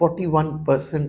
41%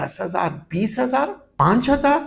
10,000, 20,000, 5,000,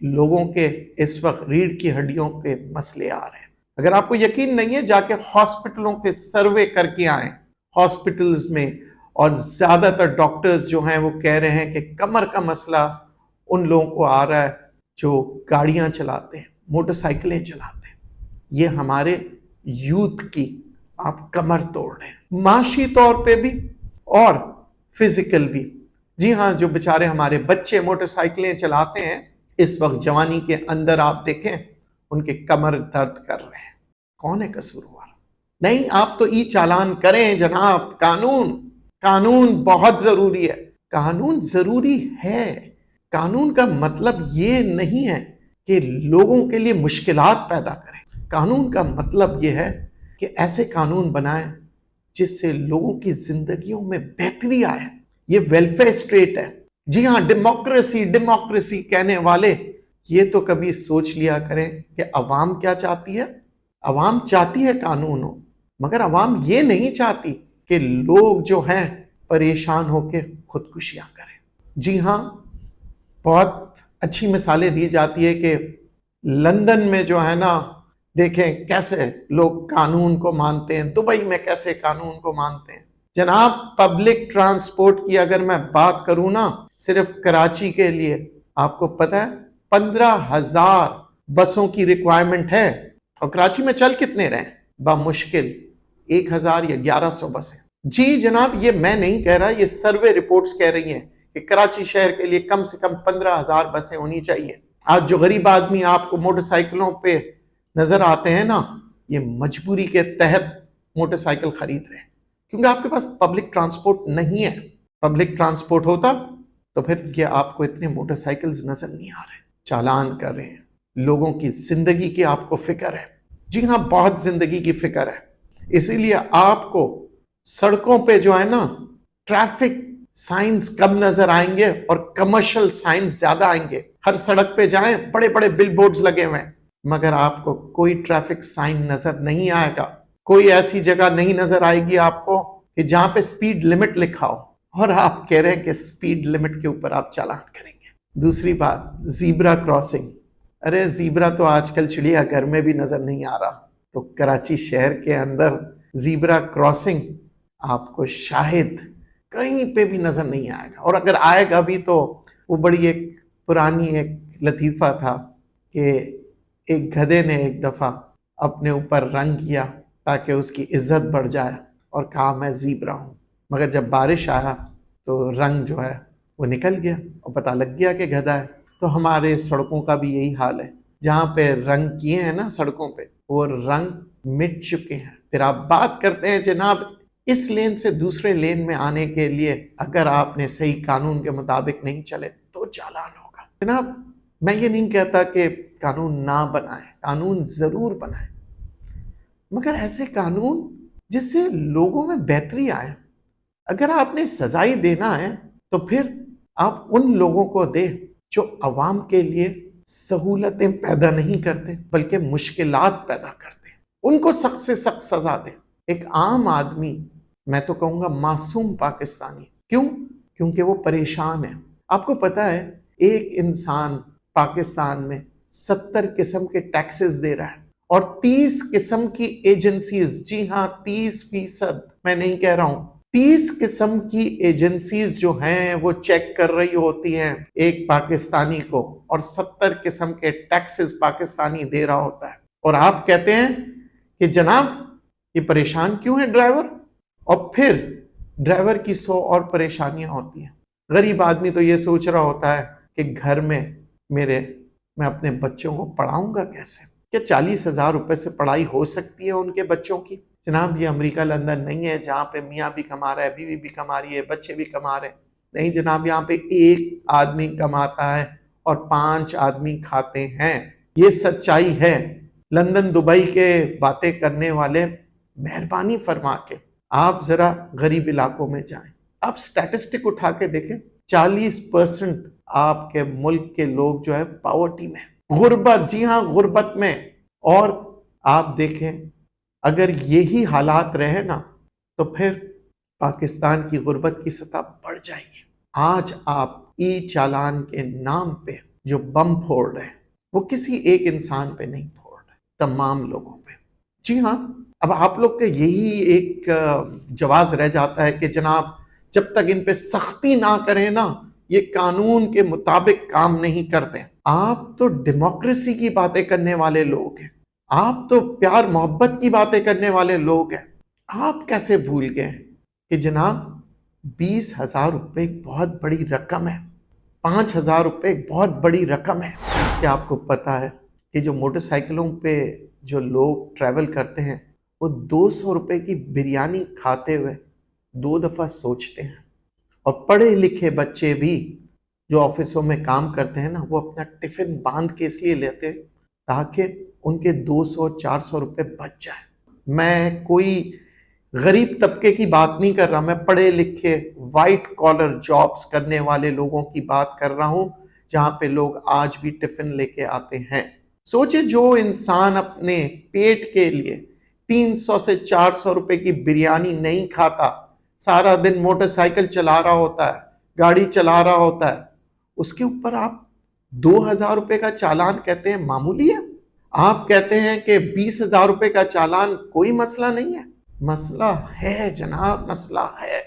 لوگوں کے اس وقت ریڑھ کی ہڈیوں کے مسئلے آ رہے ہیں. اگر آپ کو یقین نہیں ہے جا کے ہاسپٹلوں کے سروے کر کے آئیں. ہاسپٹلز میں اور زیادہ تر ڈاکٹرز جو ہیں وہ کہہ رہے ہیں کہ کمر کا مسئلہ ان لوگوں کو آ رہا ہے جو گاڑیاں چلاتے ہیں، موٹر سائیکلیں چلاتے ہیں. یہ ہمارے یوتھ کی آپ کمر توڑ رہے ہیں، معاشی طور پہ بھی اور فزیکل بھی. جی ہاں، جو بیچارے ہمارے بچے موٹر سائیکلیں چلاتے ہیں اس وقت جوانی کے اندر آپ دیکھیں ان کے کمر درد کر رہے ہیں. کون ہے قصوروار؟ نہیں، آپ تو ای چالان کریں جناب. قانون بہت ضروری ہے. قانون ضروری ہے. قانون کا مطلب یہ نہیں ہے کہ لوگوں کے لیے مشکلات پیدا کریں. قانون کا مطلب یہ ہے کہ ایسے قانون بنائیں جس سے لوگوں کی زندگیوں میں بہتری آئے. یہ ویلفیئر اسٹیٹ ہے. جی ہاں، ڈیموکریسی کہنے والے یہ تو کبھی سوچ لیا کریں کہ عوام کیا چاہتی ہے. عوام چاہتی ہے قانون ہو، مگر عوام یہ نہیں چاہتی کہ لوگ جو ہیں پریشان ہو کے خودکشیاں کریں. جی ہاں، بہت اچھی مثالیں دی جاتی ہے کہ لندن میں جو ہے نا دیکھیں کیسے لوگ قانون کو مانتے ہیں، دبئی میں کیسے قانون کو مانتے ہیں. جناب پبلک ٹرانسپورٹ کی اگر میں بات کروں نا صرف کراچی کے لیے، آپ کو پتہ ہے 15,000 بسوں کی ریکوائرمنٹ ہے اور کراچی میں چل کتنے رہے ہیں؟ بمشکل 1,000 یا 1,100 بسیں. جی جناب، یہ میں نہیں کہہ رہا، یہ سروے رپورٹس کہہ رہی ہیں کہ کراچی شہر کے لیے کم سے کم 15,000 بسیں ہونی چاہیے. آج جو غریب آدمی آپ کو موٹر سائیکلوں پہ نظر آتے ہیں نا، یہ مجبوری کے تحت موٹر سائیکل خرید رہے ہیں کیونکہ آپ کے پاس پبلک ٹرانسپورٹ نہیں ہے. پبلک ٹرانسپورٹ ہوتا تو پھر یہ آپ کو اتنے موٹر سائیکلز نظر نہیں آ رہے. چالان کر رہے ہیں. لوگوں کی زندگی کی آپ کو فکر ہے. جی ہاں، بہت زندگی کی فکر ہے. اسی لیے آپ کو سڑکوں پہ جو ہے نا ٹریفک سائنز کم نظر آئیں گے اور کمرشل سائنز زیادہ آئیں گے. ہر سڑک پہ جائیں بڑے بڑے بل بورڈز لگے ہوئے ہیں مگر آپ کو کوئی ٹریفک سائن نظر نہیں آئے گا. کوئی ایسی جگہ نہیں نظر آئے گی آپ کو کہ جہاں پہ سپیڈ لمٹ لکھا ہو اور آپ کہہ رہے ہیں کہ سپیڈ لمٹ کے اوپر آپ چالان کریں گے. دوسری بات، زیبرا کراسنگ. ارے زیبرا تو آج کل چڑیا گھر میں بھی نظر نہیں آ رہا، تو کراچی شہر کے اندر زیبرا کراسنگ آپ کو شاید کہیں پہ بھی نظر نہیں آئے گا. اور اگر آئے گا بھی تو وہ بڑی ایک پرانی ایک لطیفہ تھا کہ ایک گدھے نے ایک دفعہ اپنے اوپر رنگ کیا تاکہ اس کی عزت بڑھ جائے اور کہا میں زیبرا ہوں، مگر جب بارش آیا تو رنگ جو ہے وہ نکل گیا اور پتہ لگ گیا کہ گدھا ہے. تو ہمارے سڑکوں کا بھی یہی حال ہے. جہاں پہ رنگ کیے ہیں نا سڑکوں پہ وہ رنگ مٹ چکے ہیں. پھر آپ بات کرتے ہیں جناب اس لین سے دوسرے لین میں آنے کے لیے اگر آپ نے صحیح قانون کے مطابق نہیں چلے تو چالان ہوگا. جناب میں یہ نہیں کہتا کہ قانون نہ بنائیں، قانون ضرور بنائیں، مگر ایسے قانون جس سے لوگوں میں بہتری آئے. اگر آپ نے سزائی دینا ہے تو پھر آپ ان لوگوں کو دیں جو عوام کے لیے سہولتیں پیدا نہیں کرتے بلکہ مشکلات پیدا کرتے ہیں. ان کو سخت سے سخت سزا دیں. ایک عام آدمی، میں تو کہوں گا معصوم پاکستانی، کیوں؟ کیونکہ وہ پریشان ہے. آپ کو پتہ ہے ایک انسان پاکستان میں 70 قسم کے ٹیکسز دے رہا ہے اور 30 قسم کی ایجنسیز، جی ہاں 30%، میں نہیں کہہ رہا ہوں، 30 قسم کی ایجنسیز جو ہیں وہ چیک کر رہی ہوتی ہیں ایک پاکستانی کو اور 70 قسم کے ٹیکسز پاکستانی دے رہا ہوتا ہے. اور آپ کہتے ہیں کہ جناب یہ پریشان کیوں ہے ڈرائیور؟ اور پھر ڈرائیور کی 100 اور پریشانیاں ہوتی ہیں. غریب آدمی تو یہ سوچ رہا ہوتا ہے کہ گھر میں میں اپنے بچوں کو پڑھاؤں گا کیسے؟ کیا 40,000 روپے سے پڑھائی ہو سکتی ہے ان کے بچوں کی؟ جناب یہ امریکہ لندن نہیں ہے جہاں پہ میاں بھی کما رہا ہے، بیوی بھی کما رہی ہے، بچے بھی کما رہے ہیں. نہیں جناب، یہاں پہ ایک آدمی کماتا ہے اور 5 آدمی کھاتے ہیں. یہ سچائی ہے. لندن دبئی کے باتیں کرنے والے مہربانی فرما کے آپ ذرا غریب علاقوں میں جائیں. آپ سٹیٹسٹک اٹھا کے دیکھیں، 40% آپ کے ملک کے لوگ جو ہے پاورٹی میں، غربت، جی ہاں غربت میں. اور آپ دیکھیں اگر یہی حالات رہے نا تو پھر پاکستان کی غربت کی سطح بڑھ جائے گی. آج آپ ای چالان کے نام پہ جو بم پھوڑ رہے ہیں وہ کسی ایک انسان پہ نہیں پھوڑ رہے، تمام لوگوں پہ۔ جی ہاں، اب آپ لوگ کا یہی ایک جواز رہ جاتا ہے کہ جناب جب تک ان پہ سختی نہ کریں نا، یہ قانون کے مطابق کام نہیں کرتے۔ آپ تو ڈیموکریسی کی باتیں کرنے والے لوگ ہیں، آپ تو پیار محبت کی باتیں کرنے والے لوگ ہیں، آپ کیسے بھول گئے کہ جناب 20,000 روپے ایک بہت بڑی رقم ہے، 5,000 روپے ایک بہت بڑی رقم ہے۔ کیا آپ کو پتا ہے کہ جو موٹر سائیکلوں پہ جو لوگ ٹریول کرتے ہیں وہ 200 روپے کی بریانی کھاتے ہوئے 2 دفعہ سوچتے ہیں، اور پڑھے لکھے بچے بھی جو آفسوں میں کام کرتے ہیں نا، وہ اپنا ٹفن باندھ کے اس لیے لیتے ہیں تاکہ ان کے 200-400 روپے بچ جائے۔ میں کوئی غریب طبقے کی بات نہیں کر رہا، میں پڑھے لکھے وائٹ کالر جابز کرنے والے لوگوں کی بات کر رہا ہوں، جہاں پہ لوگ آج بھی ٹفن لے کے آتے ہیں۔ سوچے جو انسان اپنے پیٹ کے لیے 300 سے 400 روپے کی بریانی نہیں کھاتا، سارا دن موٹر سائیکل چلا رہا ہوتا ہے، گاڑی چلا رہا ہوتا ہے، اس کے اوپر آپ 2,000 روپے کا چالان کہتے ہیں معمولی ہے؟ آپ کہتے ہیں کہ 20,000 روپے کا چالان کوئی مسئلہ نہیں ہے؟ مسئلہ ہے جناب، مسئلہ ہے۔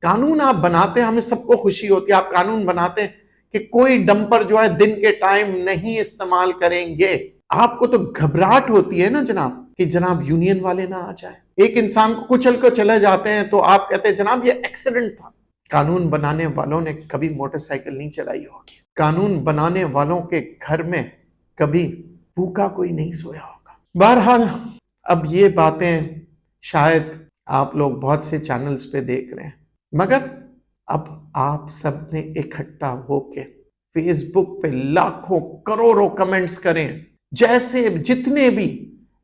قانون آپ بناتے ہیں، ہمیں سب کو خوشی ہوتی ہے، آپ قانون بناتے ہیں کہ کوئی ڈمپر جو ہے دن کے ٹائم نہیں استعمال کریں گے۔ آپ کو تو گھبراہٹ ہوتی ہے نا جناب کہ جناب یونین والے نہ آ جائیں، ایک انسان کو کچل کر چلے جاتے ہیں تو آپ کہتے ہیں جناب یہ ایکسیڈنٹ تھا۔ قانون بنانے والوں نے کبھی موٹر سائیکل نہیں چلائی ہوگی، قانون بنانے والوں کے گھر میں کبھی بھوکا کوئی نہیں سویا ہوگا۔ بہرحال اب یہ باتیں شاید آپ لوگ بہت سے چینلز پہ دیکھ رہے ہیں، مگر اب آپ سب نے اکٹھا ہو کے فیس بک پہ لاکھوں کروڑوں کمنٹس کریں، جیسے جتنے بھی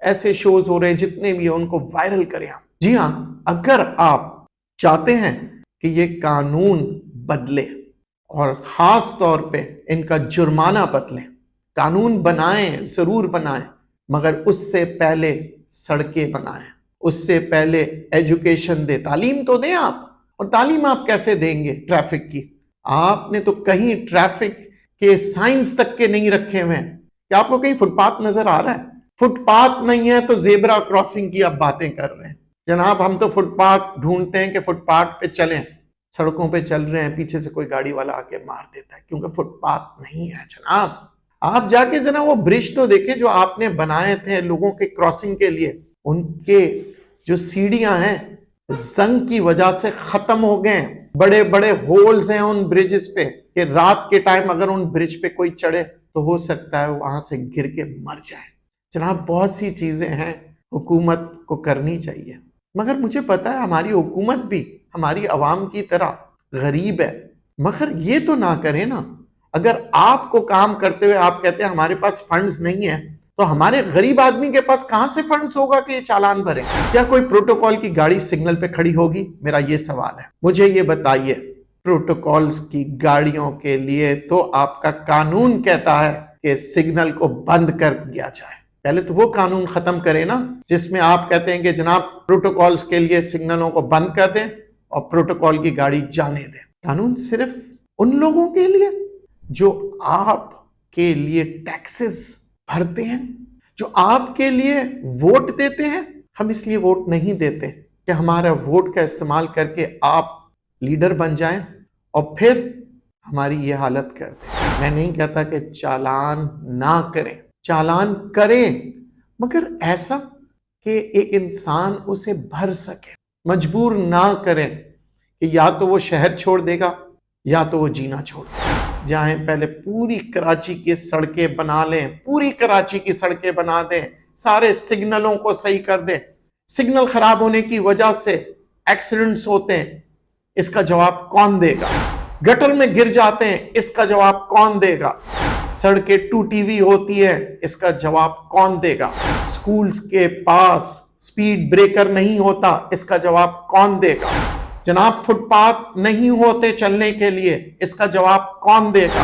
ایسے شوز ہو رہے ہیں، جتنے بھی ان کو وائرل کریں۔ جی ہاں، اگر آپ چاہتے ہیں کہ یہ قانون بدلے اور خاص طور پہ ان کا جرمانہ بدلے، قانون بنائیں، ضرور بنائیں، مگر اس سے پہلے سڑکیں بنائیں، اس سے پہلے ایجوکیشن دے، تعلیم تو دیں آپ۔ اور تعلیم آپ کیسے دیں گے ٹریفک کی؟ آپ نے تو کہیں ٹریفک کے سائنس تک کے نہیں رکھے ہوئے ہیں۔ کیا آپ کو کہیں فٹ پاتھ نظر آ رہا ہے؟ فٹ پاتھ نہیں ہے تو زیبرا کراسنگ کی آپ باتیں کر رہے ہیں۔ جناب ہم تو فٹ پاتھ ڈھونڈتے ہیں کہ فٹ پاتھ پہ چلیں، سڑکوں پہ چل رہے ہیں، پیچھے سے کوئی گاڑی والا آ کے مار دیتا ہے کیونکہ فٹ پاتھ نہیں ہے۔ جناب آپ جا کے ذرا وہ برج تو دیکھیں جو آپ نے بنائے تھے لوگوں کے کراسنگ کے لیے، ان کے جو سیڑھیاں ہیں زنگ کی وجہ سے ختم ہو گئے ہیں، بڑے بڑے ہولز ہیں ان برجز پہ کہ رات کے ٹائم اگر ان برج پہ کوئی چڑھے تو ہو سکتا ہے وہاں سے گر کے مر جائے۔ جناب بہت سی چیزیں ہیں حکومت کو کرنی چاہیے، مگر مجھے پتا ہے ہماری حکومت بھی ہماری عوام کی طرح غریب ہے، مگر یہ تو نہ کریں نا۔ اگر آپ کو کام کرتے ہوئے آپ کہتے ہیں ہمارے پاس فنڈز نہیں ہیں، تو ہمارے غریب آدمی کے پاس کہاں سے فنڈز ہوگا کہ یہ چالان بھرے؟ کیا کوئی پروٹوکول کی گاڑی سگنل پہ کھڑی ہوگی؟ میرا یہ سوال ہے، مجھے یہ بتائیے۔ پروٹوکولز کی گاڑیوں کے لیے تو آپ کا قانون کہتا ہے کہ سگنل کو بند کر دیا جائے۔ پہلے تو وہ قانون ختم کرے نا جس میں آپ کہتے ہیں کہ جناب پروٹوکولز کے لیے سگنلوں کو بند کر دیں اور پروٹوکول کی گاڑی جانے دیں۔ قانون صرف ان لوگوں کے لیے جو آپ کے لیے ٹیکسز بھرتے ہیں، جو آپ کے لیے ووٹ دیتے ہیں۔ ہم اس لیے ووٹ نہیں دیتے کہ ہمارا ووٹ کا استعمال کر کے آپ لیڈر بن جائیں اور پھر ہماری یہ حالت کر دیں۔ میں نہیں کہتا کہ چالان نہ کریں، چالان کریں، مگر ایسا کہ ایک انسان اسے بھر سکے، مجبور نہ کریں کہ یا تو وہ شہر چھوڑ دے گا یا تو وہ جینا چھوڑ دے گا۔ جائیں پہلے پوری کراچی کی سڑکیں بنا لیں، پوری کراچی کی سڑکیں بنا دیں، سارے سگنلوں کو صحیح کر دیں۔ سگنل خراب ہونے کی وجہ سے ایکسیڈنٹس ہوتے ہیں، اس کا جواب کون دے گا؟ گٹر میں گر جاتے ہیں، اس کا جواب کون دے گا؟ سڑکیں ٹوٹی ہوئی ہوتی ہے، اس کا جواب کون دے گا؟ سکولز کے پاس سپیڈ بریکر نہیں ہوتا، اس کا جواب کون دے گا؟ جناب فٹ پاتھ نہیں ہوتے چلنے کے لیے، اس کا جواب کون دے گا؟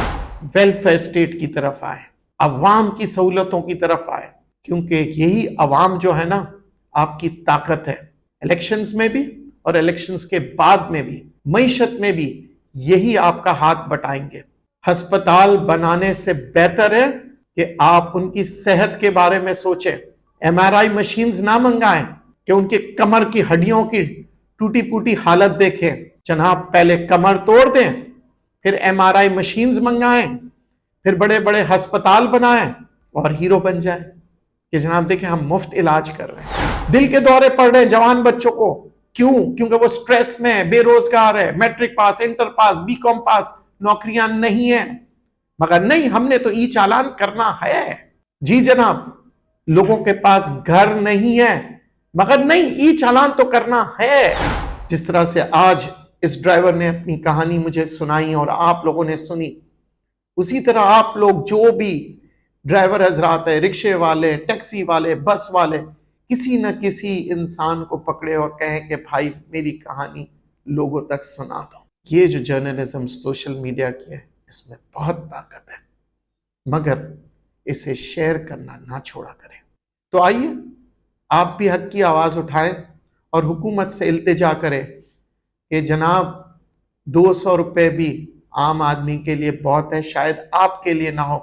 ویلفیئر اسٹیٹ کی طرف آئے، عوام کی سہولتوں کی طرف آئے، کیونکہ یہی عوام جو ہے نا آپ کی طاقت ہے۔ الیکشنز میں بھی اور الیکشنز کے بعد میں بھی، معیشت میں بھی یہی آپ کا ہاتھ بٹائیں گے۔ ہسپتال بنانے سے بہتر ہے کہ آپ ان کی صحت کے بارے میں سوچیں. MRI مشینز نہ منگائیں کہ ان کے کمر کی ہڈیوں کی ٹوٹی پوٹی حالت دیکھیں. جناب پہلے کمر توڑ دیں، پھر MRI مشینز منگائیں، پھر بڑے بڑے ہسپتال بنائیں اور ہیرو بن جائیں کہ جناب دیکھیں ہم مفت علاج کر رہے ہیں. دل کے دورے پڑ رہے ہیں جوان بچوں کو، کیوں؟ کیونکہ وہ سٹریس میں ہے، بے روزگار ہے، میٹرک پاس، انٹر پاس، BCom پاس، نوکریاں نہیں ہیں. مگر نہیں، ہم نے تو ای چالان کرنا ہے. جی جناب، لوگوں کے پاس گھر نہیں ہے، مگر نہیں، ای چالان تو کرنا ہے. جس طرح سے آج اس ڈرائیور نے اپنی کہانی مجھے سنائی اور آپ لوگوں نے سنی، اسی طرح آپ لوگ جو بھی ڈرائیور حضرات ہیں، رکشے والے، ٹیکسی والے، بس والے، کسی نہ کسی انسان کو پکڑے اور کہیں کہ بھائی میری کہانی لوگوں تک سنا دو. یہ جو جرنلزم سوشل میڈیا کی ہے، اس میں بہت طاقت ہے، مگر اسے شیئر کرنا نہ چھوڑا کریں. تو آئیے آپ بھی حق کی آواز اٹھائیں اور حکومت سے التجا کریں کہ جناب 200 روپے بھی عام آدمی کے لیے بہت ہے، شاید آپ کے لیے نہ ہو،